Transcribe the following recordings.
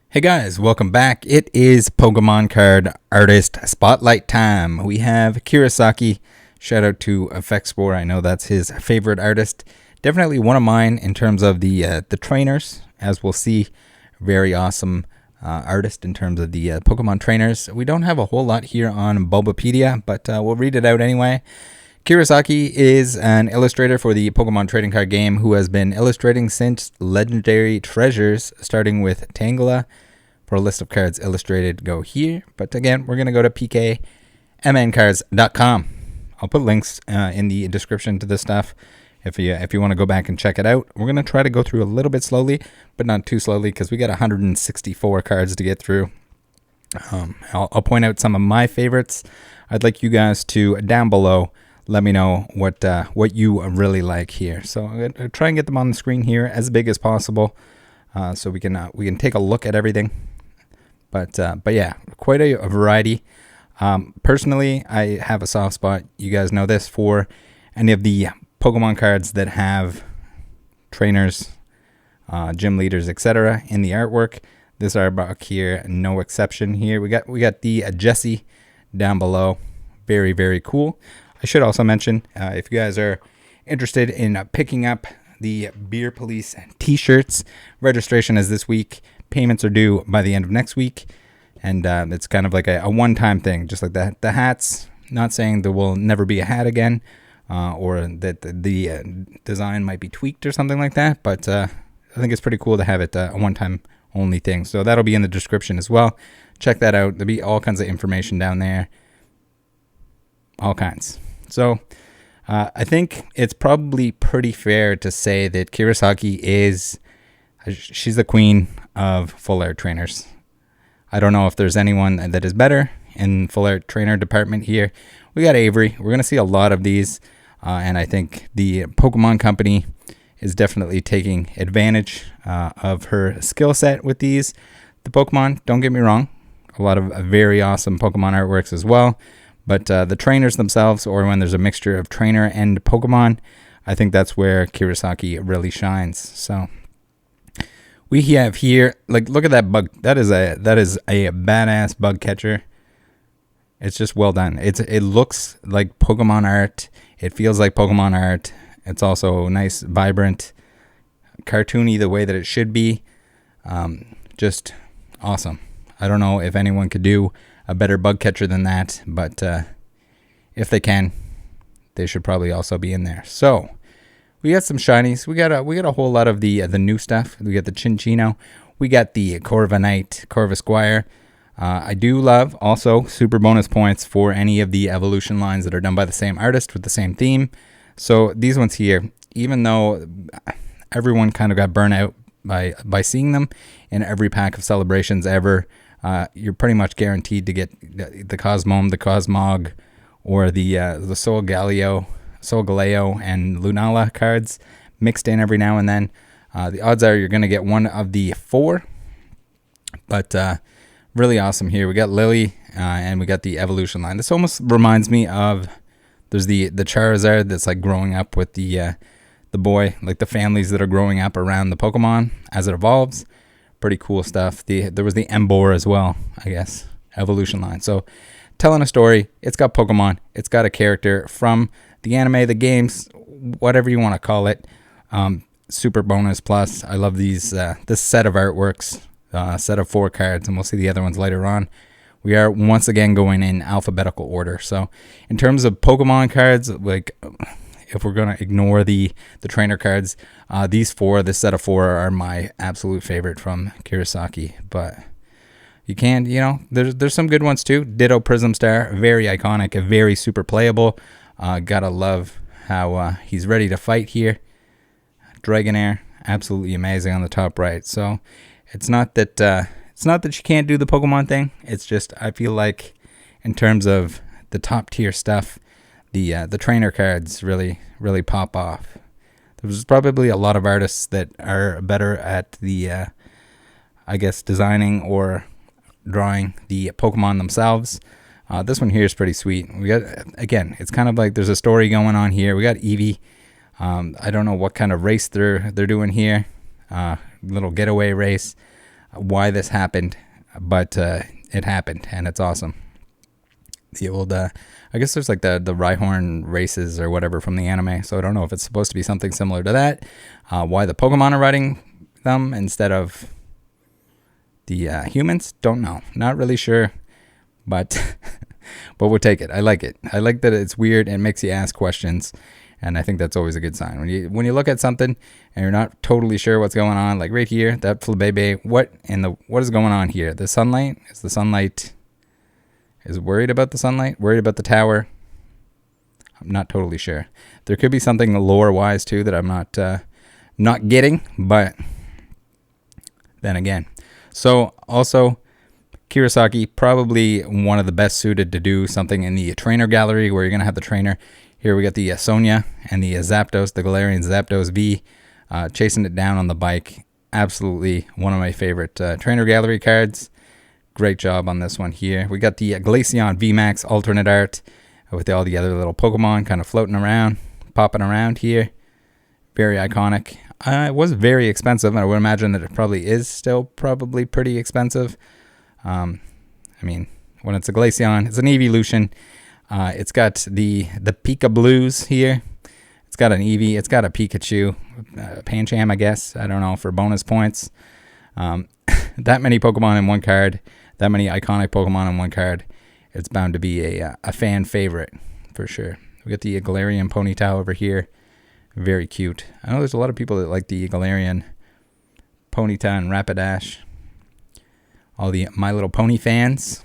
Hey guys, welcome back. It is Pokemon card artist spotlight time. We have kirisAki. Shout out to Effexpor. I know that's his favorite artist. Definitely one of mine in terms of the trainers, as we'll see. Very awesome artist in terms of the Pokemon trainers. We don't have a whole lot here on Bulbapedia, but we'll read it out anyway. kirisAki is an illustrator for the Pokemon trading card game who has been illustrating since Legendary Treasures, starting with Tangela. For a list of cards illustrated, go here. But again, we're going to go to pkmncards.com. I'll put links in the description to this stuff if you want to go back and check it out. We're going to try to go through a little bit slowly, but not too slowly because we got 164 cards to get through. I'll point out some of my favorites. I'd like you guys to, down below, let me know what you really like here. So I'm going to try and get them on the screen here as big as possible so we can take a look at everything. But yeah, quite a variety. Personally, I have a soft spot, you guys know this, for any of the Pokemon cards that have trainers, gym leaders, etc. in the artwork. This artwork here, no exception here. We got the Jessie down below. Very, very cool. I should also mention, if you guys are interested in picking up the Beer Police t-shirts, registration is this week. Payments are due by the end of next week. And it's kind of like a one-time thing, just like that. The hats, not saying there will never be a hat again, or that the design might be tweaked or something like that. But I think it's pretty cool to have it a one-time only thing. So that'll be in the description as well. Check that out. There'll be all kinds of information down there. All kinds. So I think it's probably pretty fair to say that kirisAki she's the queen of full art trainers. I don't know if there's anyone that is better in full art trainer department here. We got Avery. We're going to see a lot of these. And I think the Pokemon company is definitely taking advantage of her skill set with these. The Pokemon, don't get me wrong, a lot of very awesome Pokemon artworks as well. But the trainers themselves, or when there's a mixture of trainer and Pokemon, I think that's where kirisAki really shines. So we have here, like, look at that bug. That is a badass bug catcher. It's just well done. It looks like Pokemon art. It feels like Pokemon art. It's also nice, vibrant, cartoony the way that it should be. Just awesome. I don't know if anyone could do a better bug catcher than that, but if they can, they should probably also be in there. So we got some shinies. We got a whole lot of the new stuff. We got the Chinchino. We got the Corviknight, Corvisquire. I do love also super bonus points for any of the evolution lines that are done by the same artist with the same theme. So these ones here, even though everyone kind of got burnt out by seeing them in every pack of celebrations ever, you're pretty much guaranteed to get the Cosmome, the Cosmog, or the Solgaleo, and Lunala cards mixed in every now and then. The odds are you're going to get one of the four, but really awesome here. We got Lily, and we got the evolution line. This almost reminds me of, there's the Charizard that's like growing up with the boy, like the families that are growing up around the Pokemon as it evolves. Pretty cool stuff. There was the Emboar as well, I guess, evolution line. So telling a story, it's got Pokemon, it's got a character from the anime, the games, whatever you want to call it. Super bonus plus. I love these this set of artworks, set of 4 cards, and we'll see the other ones later on. We are once again going in alphabetical order. So in terms of Pokemon cards, like, if we're going to ignore the trainer cards, these 4, this set of 4 are my absolute favorite from kirisAki. But you can, there's some good ones too. Ditto Prism Star, very iconic, very super playable. Gotta love how he's ready to fight here. Dragonair, absolutely amazing on the top right. So it's not that you can't do the Pokemon thing. It's just, I feel like in terms of the top tier stuff, the trainer cards really pop off. There's probably a lot of artists that are better at the I guess designing or drawing the Pokemon themselves. This one here is pretty sweet. We got, again, it's kind of like there's a story going on here. We got Eevee. I don't know what kind of race they're doing here. Little getaway race. why this happened, but it happened, and it's awesome. The old, I guess there's like the Rhyhorn races or whatever from the anime, so I don't know if it's supposed to be something similar to that. Why the Pokemon are riding them instead of the humans, don't know. Not really sure, but but we'll take it. I like it. I like that it's weird and makes you ask questions, and I think that's always a good sign. When you look at something and you're not totally sure what's going on, like right here, that Flabébé, what is going on here? The sunlight? Is worried about the sunlight? Worried about the tower? I'm not totally sure. There could be something lore-wise too that I'm not getting, but then again. So also, kirisAki, probably one of the best suited to do something in the trainer gallery where you're going to have the trainer. Here we got the Sonia and the Zapdos, the Galarian Zapdos V, chasing it down on the bike. Absolutely one of my favorite trainer gallery cards. Great job on this one here. We got the Glaceon VMAX alternate art with all the other little Pokemon kind of floating around, popping around here. Very iconic. It was very expensive, and I would imagine that it probably is still probably pretty expensive. I mean, when it's a Glaceon, it's an evolution. It's got the Pika Blues here. It's got an Eevee. It's got a Pikachu. Pancham, I guess. I don't know, for bonus points. That many Pokemon in one card. That many iconic Pokemon in one card. It's bound to be a fan favorite for sure. We got the Galarian Ponyta over here. Very cute. I know there's a lot of people that like the Galarian Ponyta and Rapidash. All the My Little Pony fans.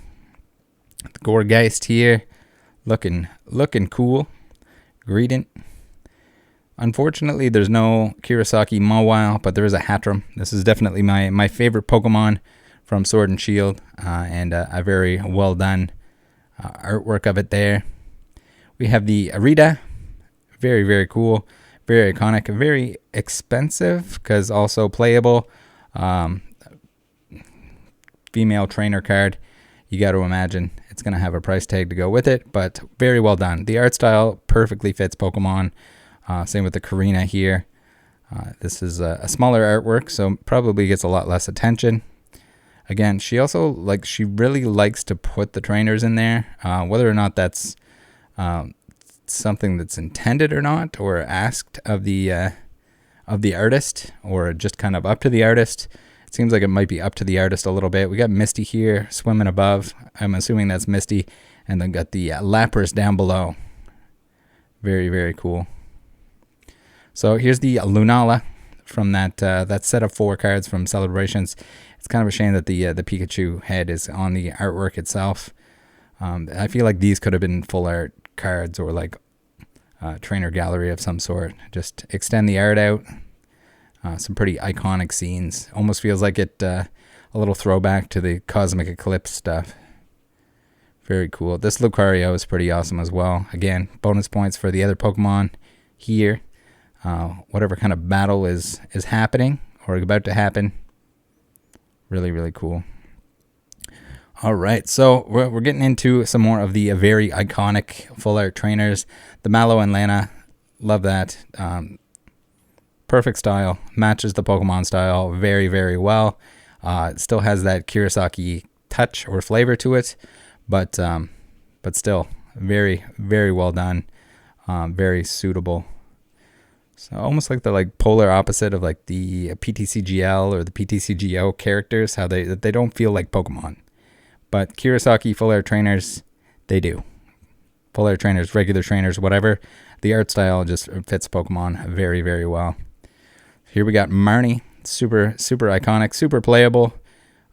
The Gourgeist here. Looking cool. Greedent. Unfortunately, there's no kirisAki Mawile, but there is a Hatterene. This is definitely my favorite Pokemon from Sword and Shield, and a very well done artwork of it there. We have the Arita. Very, very cool. Very iconic. Very expensive, because also playable. Female trainer card. You got to imagine it's going to have a price tag to go with it, but very well done. The art style perfectly fits Pokemon. Same with the Karina here. This is a smaller artwork, so probably gets a lot less attention. Again, she really likes to put the trainers in there. Whether or not that's something that's intended or not, or asked of the artist, or just kind of up to the artist. It seems like it might be up to the artist a little bit. We got Misty here swimming above. I'm assuming that's Misty. And then got the Lapras down below. Very, very cool. So here's the Lunala from that set of 4 cards from Celebrations. It's kind of a shame that the Pikachu head is on the artwork itself. I feel like these could have been full art cards, or like trainer gallery of some sort. Just extend the art out. Some pretty iconic scenes. Almost feels like it a little throwback to the Cosmic Eclipse stuff. Very cool. This Lucario is pretty awesome as well. Again, bonus points for the other Pokemon here. Whatever kind of battle is happening or about to happen. Really, really cool. All right, so we're getting into some more of the very iconic full art trainers. The Mallow and Lana, love that. Perfect style, matches the Pokemon style very, very well. It still has that kirisAki touch or flavor to it, but still very, very well done. Very suitable. So almost like the polar opposite of like the PTCGL or the PTCGO characters, how they don't feel like Pokemon. But kirisAki full art trainers, they do. Full art trainers, regular trainers, whatever. The art style just fits Pokemon very, very well. Here we got Marnie, super, super iconic, super playable.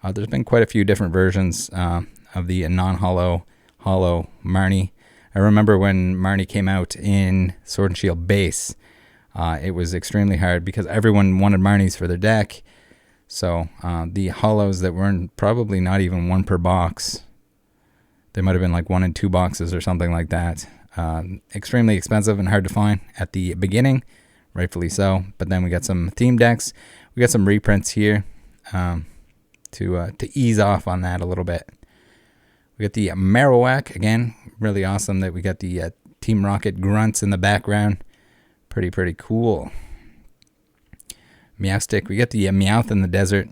There's been quite a few different versions of the non-hollow, hollow Marnie. I remember when Marnie came out in Sword and Shield base, it was extremely hard because everyone wanted Marnies for their deck. So the hollows that weren't probably not even 1 per box, they might have been like 1 in 2 boxes or something like that. Extremely expensive and hard to find at the beginning. Rightfully so, but then we got some theme decks. We got some reprints here to ease off on that a little bit. We got the Marowak again, really awesome that we got the Team Rocket grunts in the background. Pretty cool. Meowstic, we got the Meowth in the desert.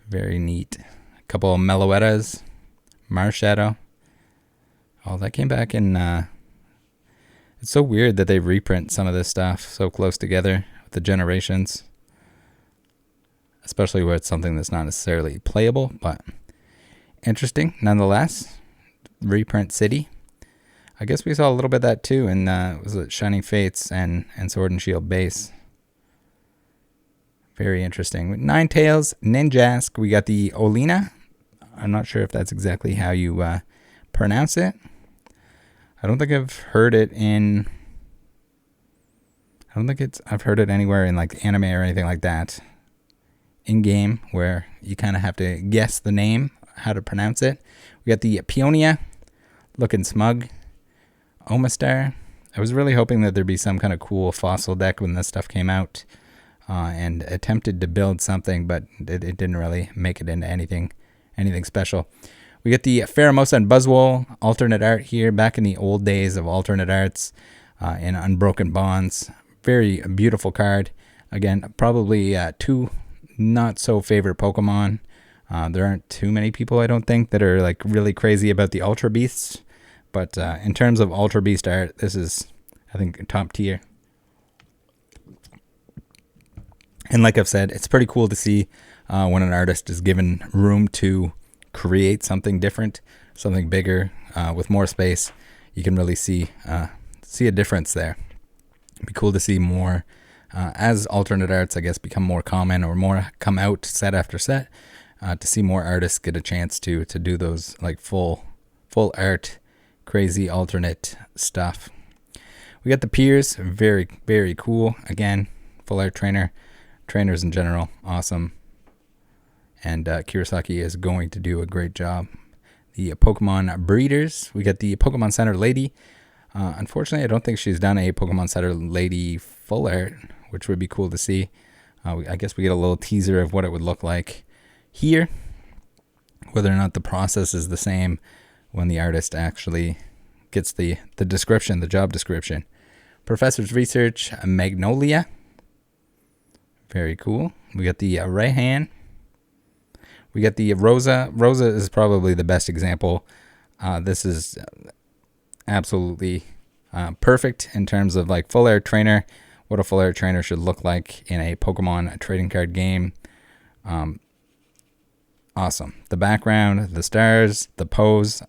Very neat. A couple of Meloettas, Marshadow. Oh, that came back in... it's so weird that they reprint some of this stuff so close together with the generations. Especially where it's something that's not necessarily playable, but interesting nonetheless. Reprint City. I guess we saw a little bit of that too in was it Shining Fates and Sword and Shield base. Very interesting. With Ninetales, Ninjask, we got the Olina. I'm not sure if that's exactly how you pronounce it. I don't think I've heard it in... I've heard it anywhere in like anime or anything like that. In game, where you kind of have to guess the name, how to pronounce it. We got the Peonia, looking smug. Omastar. I was really hoping that there'd be some kind of cool fossil deck when this stuff came out, and attempted to build something, but it didn't really make it into anything special. We get the Pheromosa and Buzzwole alternate art here, back in the old days of alternate arts in Unbroken Bonds. Very beautiful card. Again, probably two not so favorite Pokemon. There aren't too many people, I don't think, that are like really crazy about the Ultra Beasts. But in terms of Ultra Beast art, this is, I think, top tier. And like I've said, it's pretty cool to see when an artist is given room to create something different, something bigger, with more space. You can really see a difference there. It'd be cool to see more, as alternate arts, I guess, become more common or more come out set after set, to see more artists get a chance to do those like full art, crazy alternate stuff. We got the Piers, very, very cool. Again, full art trainers in general, awesome. And kirisAki is going to do a great job. The Pokemon Breeders, we got the Pokemon Center Lady. Unfortunately, I don't think she's done a Pokemon Center Lady full art, which would be cool to see. I guess we get a little teaser of what it would look like here. Whether or not the process is the same when the artist actually gets the description, the job description. Professor's Research, Magnolia. Very cool. We got the Raihan. We got the Rosa. Rosa is probably the best example. This is absolutely perfect in terms of like full art trainer, what a full art trainer should look like in a Pokemon trading card game. Awesome. The background, the stars, the pose.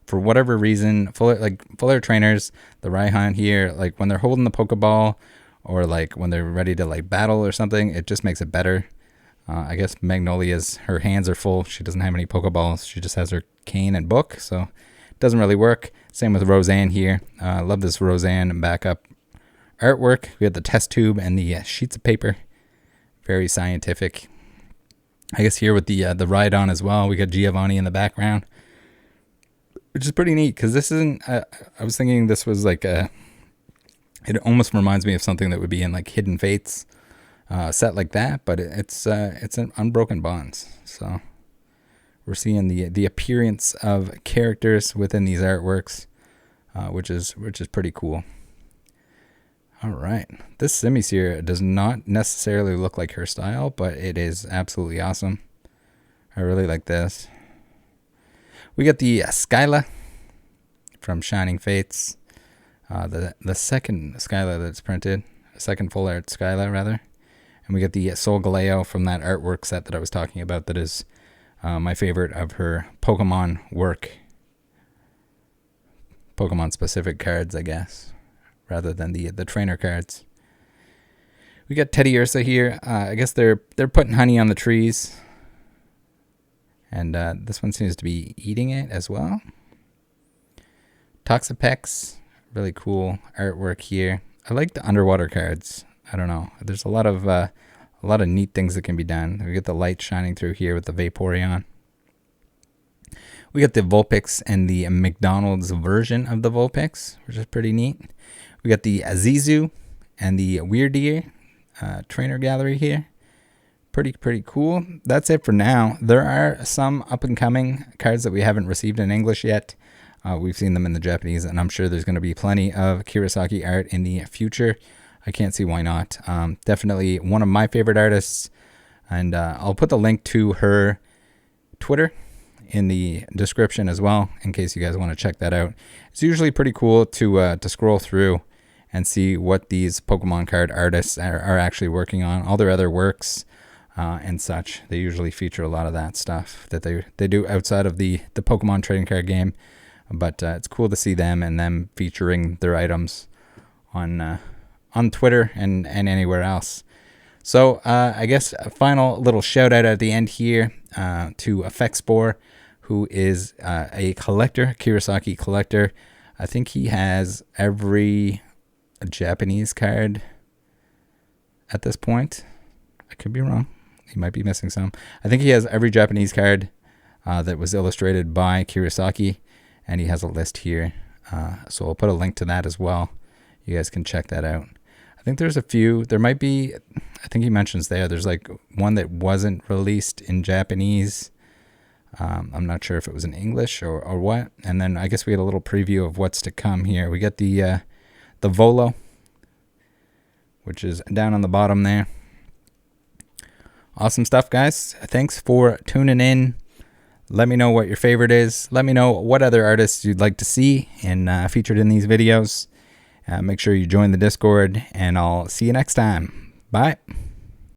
For whatever reason, full art trainers, the Raihan here, like when they're holding the Pokeball or like when they're ready to like battle or something, it just makes it better. I guess Magnolia's, her hands are full. She doesn't have any Pokeballs. She just has her cane and book, so it doesn't really work. Same with Roseanne here. I love this Roseanne backup artwork. We have the test tube and the sheets of paper. Very scientific. I guess here with the Rhydon as well, we got Giovanni in the background, which is pretty neat because this isn't. I was thinking this was like it almost reminds me of something that would be in like Hidden Fates set like that, but it's an Unbroken Bonds. So we're seeing the appearance of characters within these artworks, which is pretty cool. All right, this Simisear does not necessarily look like her style, but it is absolutely awesome. I really like this. We got the Skyla from Shining Fates, the second Skyla that's printed, second full art Skyla rather, and we got the Solgaleo from that artwork set that I was talking about. That is my favorite of her Pokemon work, Pokemon specific cards, I guess, rather than the trainer cards. We got Teddy Ursa here. I guess they're putting honey on the trees. And this one seems to be eating it as well. Toxapex, really cool artwork here. I like the underwater cards. I don't know. There's a lot of neat things that can be done. We get the light shining through here with the Vaporeon. We got the Vulpix and the McDonald's version of the Vulpix, which is pretty neat. We got the Azizu and the Weirdeer trainer gallery here. Pretty cool. That's it for now. There are some up-and-coming cards that we haven't received in English yet. We've seen them in the Japanese, and I'm sure there's going to be plenty of kirisAki art in the future. I can't see why not. Definitely one of my favorite artists. And I'll put the link to her Twitter in the description as well, in case you guys want to check that out. It's usually pretty cool to scroll through and see what these Pokemon card artists are actually working on, all their other works and such. They usually feature a lot of that stuff that they do outside of the Pokemon trading card game. But it's cool to see them and them featuring their items on Twitter and anywhere else. So I guess a final little shout out at the end here to Effexpor, who is a collector, kirisAki collector. I think he has every Japanese card at this point. I could be wrong. He might be missing some. I think he has every Japanese card that was illustrated by kirisAki, and he has a list here. So I'll put a link to that as well. You guys can check that out. I think there's a few. There might be, I think he mentions there's like one that wasn't released in Japanese. I'm not sure if it was in English or what. And then I guess we had a little preview of what's to come here. We got the Volo, which is down on the bottom there. Awesome stuff, guys. Thanks for tuning in. Let me know what your favorite is. Let me know what other artists you'd like to see and featured in these videos. Make sure you join the Discord, and I'll see you next time. Bye.